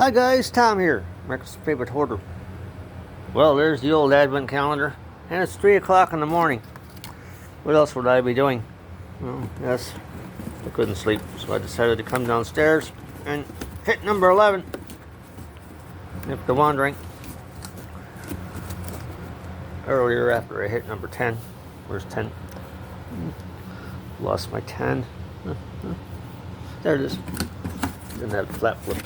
Hi guys, Tom here, America's favorite hoarder. Well, there's the old advent calendar, and it's 3 o'clock in the morning. What else would I be doing? Well, yes, I couldn't sleep, so I decided to come downstairs and hit number 11. If you're wondering, earlier after I hit number 10, where's 10? Lost my 10. There it is. Didn't have a flat flip.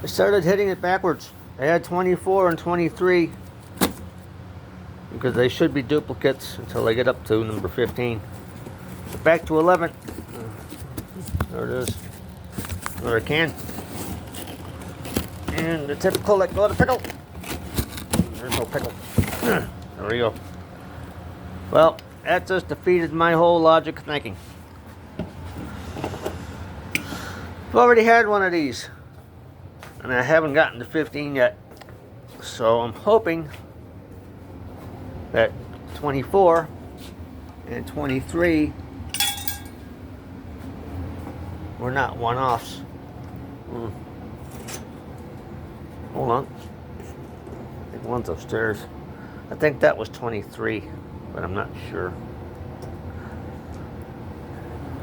I started hitting it backwards. I had 24 and 23 because they should be duplicates until I get up to number 15. But back to 11. There it is. Another can. And the typical let go of the pickle. There's no pickle. There we go. Well, that just defeated my whole logic of thinking. I've already had one of these, and I haven't gotten to 15 yet. So I'm hoping that 24 and 23 were not one-offs. Hold on. I think one's upstairs. I think that was 23, but I'm not sure.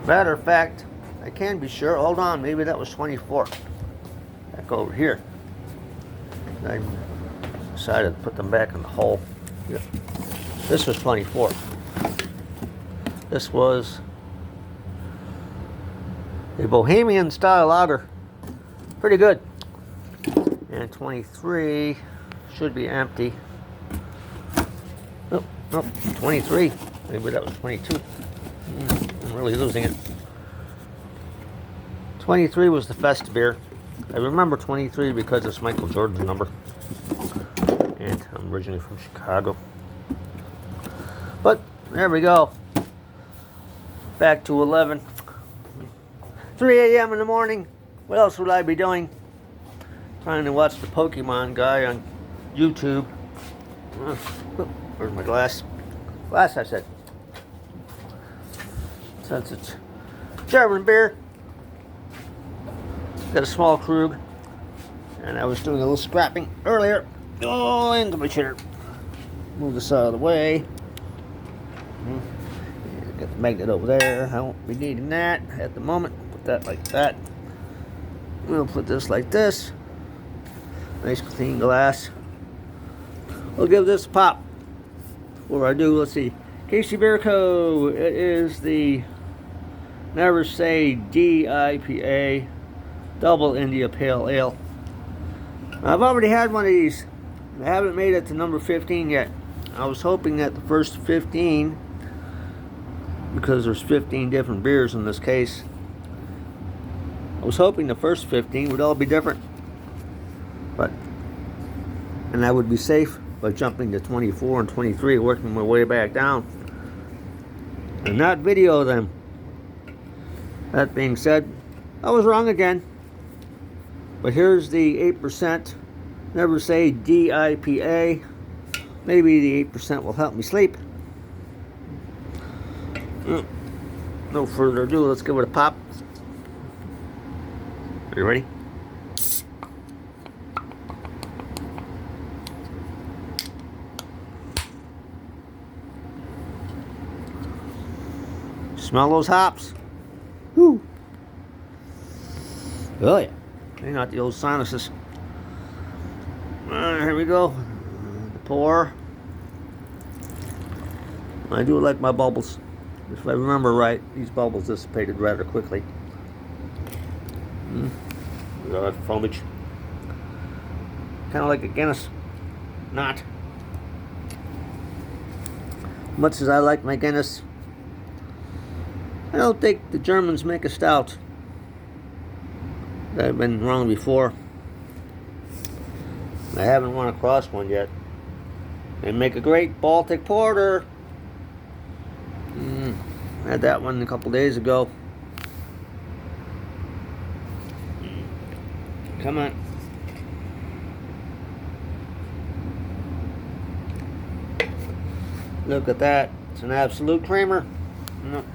Matter of fact, I can be sure. Hold on, maybe that was 24. Back over here. I decided to put them back in the hole. Yep. This was 24. This was a Bohemian style lager. Pretty good. And 23 should be empty. Nope, 23. Maybe that was 22. I'm really losing it. 23 was the Fest beer. I remember 23 because it's Michael Jordan's number. And I'm originally from Chicago. But there we go. Back to 11. 3 a.m. in the morning. What else would I be doing? Trying to watch the Pokemon guy on YouTube. Where's my glass? Glass, I said. Since it's German beer. Got a small Krug, and I was doing a little scrapping earlier. Oh, into my shitter. Move this out of the way. Got the magnet over there. I won't be needing that at the moment. Put that like that. We'll put this like this. Nice clean glass. We'll give this a pop. Before I do, let's see. Casey Beer Co. It is the Never Say D.I.P.A. Double India Pale Ale. I've already had one of these. I haven't made it to number 15 yet. I was hoping that the first 15, because there's 15 different beers in this case, I was hoping the first 15 would all be different. And I would be safe by jumping to 24 and 23, working my way back down, and not video them. That being said, I was wrong again. But here's the 8%. Never Say D.I.P.A. Maybe the 8% will help me sleep. No further ado, let's give it a pop. Are you ready? Smell those hops. Woo. Oh yeah. They're not the old sinuses. Here we go. Pour. I do like my bubbles. If I remember right, these bubbles dissipated rather quickly. Look at that foamage. Kind of like a Guinness. Not. Much as I like my Guinness, I don't think the Germans make a stout. I've been wrong before. I haven't run across one yet. They make a great Baltic porter. I had that one a couple days ago. Come on. Look at that. It's an absolute creamer. No,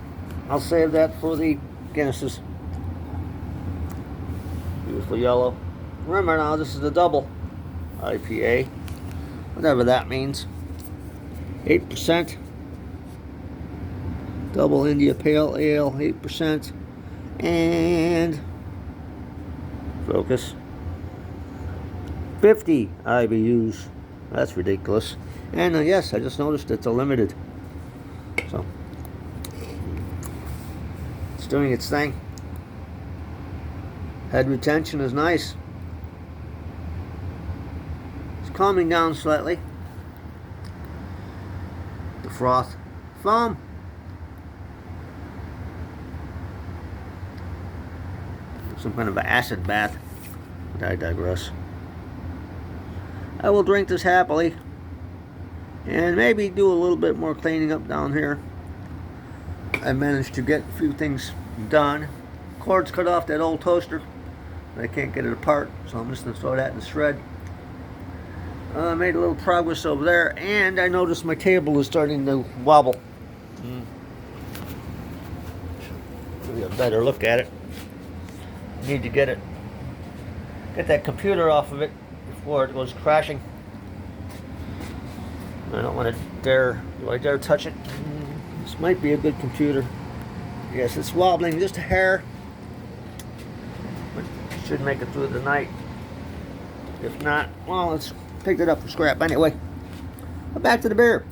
I'll save that for the Guinnesses. Beautiful yellow. Remember now, this is the double IPA, whatever that means. 8%. Double India Pale Ale, 8%. And focus. 50 IBUs. That's ridiculous. And yes, I just noticed it's a limited. So it's doing its thing. Head retention is nice. It's calming down slightly. The froth foam. Some kind of an acid bath. But I digress. I will drink this happily. And maybe do a little bit more cleaning up down here. I managed to get a few things done. Cord's cut off that old toaster. I can't get it apart, so I'm just going to throw that in the shred. Made a little progress over there, and I noticed my table is starting to wobble. Maybe a better look at it. Need to get that computer off of it before it goes crashing. I don't want to do I dare touch it? This might be a good computer. Yes, it's wobbling just a hair. But should make it through the night. If not, well, let's pick it up for scrap anyway. But back to the beer.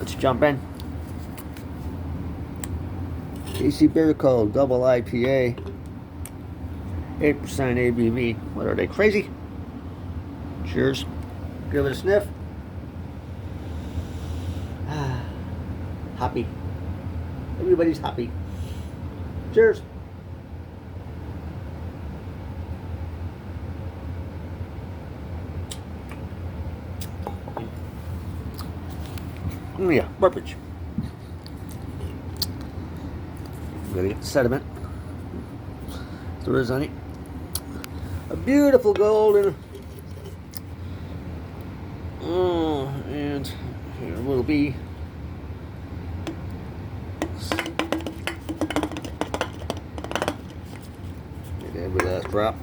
Let's jump in. AC Beer Code Double IPA. 8% ABV. What are they, crazy? Cheers. Give it a sniff. Happy. Everybody's happy. Cheers. Yeah, beverage. Gotta get the sediment. There is any. A beautiful golden. And here will be. Get every last drop.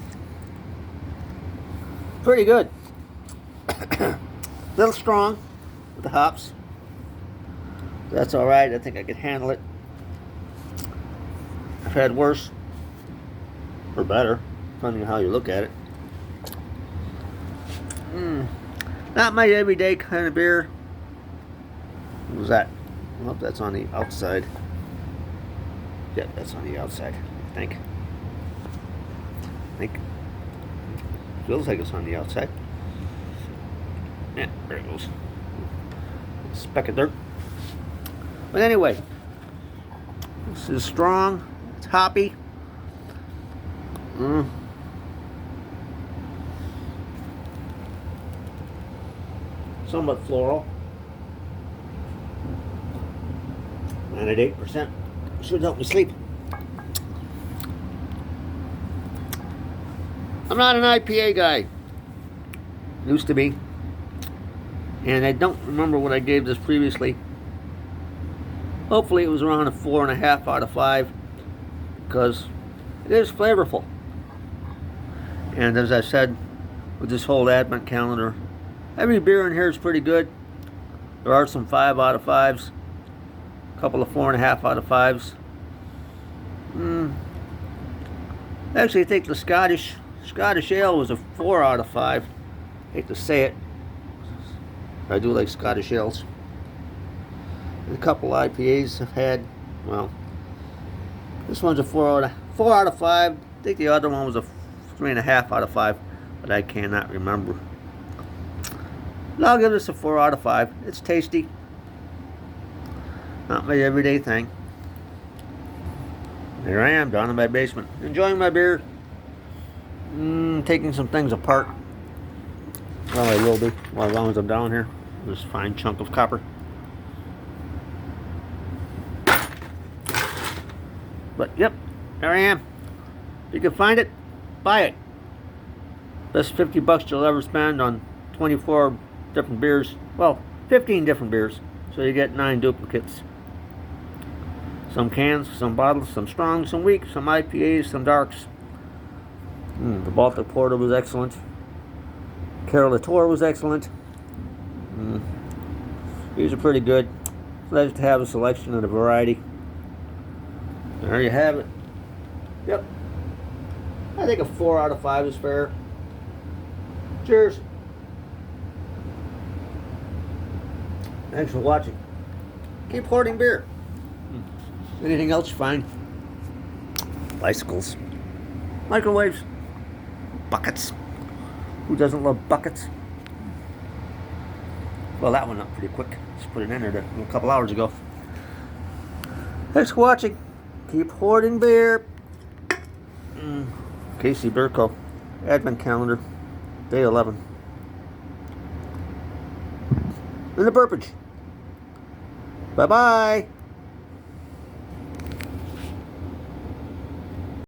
Pretty good. A little strong with the hops. That's all right. I think I could handle it. I've had worse or better, depending on how you look at it. Not my everyday kind of beer. What was that? I hope that's on the outside. Yeah, that's on the outside, I think. Feels like it's on the outside. Yeah, there it goes. Speck of dirt. But anyway, this is strong. It's hoppy. Somewhat floral. And at 8%, should help me sleep. I'm not an IPA guy. Used to be. And I don't remember what I gave this previously. Hopefully it was around a 4.5 out of 5. Because it is flavorful. And as I said, with this whole Advent calendar, every beer in here is pretty good. There are some 5 out of 5s. A couple of 4.5 out of 5s. Actually, I think the Scottish Ale was a 4 out of 5. Hate to say it. I do like Scottish ales. And a couple IPAs I've had. Well, this one's a 4 out of 5. I think the other one was a 3.5 out of 5, but I cannot remember. But I'll give this a 4 out of 5. It's tasty. Not my everyday thing. Here I am down in my basement, enjoying my beer. Taking some things apart. Well, I will be, well, as long as I'm down here. This fine chunk of copper. But yep, there I am. If you can find it, buy it. Best 50 bucks you'll ever spend on 24 different beers. Well, 15 different beers. So you get 9 duplicates. Some cans, some bottles, some strong, some weak, some IPAs, some darks. The Baltic Porter was excellent. Carol Latour was excellent. These are pretty good. It's nice to have a selection and a variety. There you have it. Yep. I think a 4 out of 5 is fair. Cheers. Thanks for watching. Keep hoarding beer. Anything else you find? Bicycles. Microwaves. Buckets. Who doesn't love buckets? Well, that went up pretty quick. Just put it in there a couple hours ago. Thanks for watching. Keep hoarding beer. Casey Burko. Advent calendar. Day 11. In the Burbage. Bye-bye.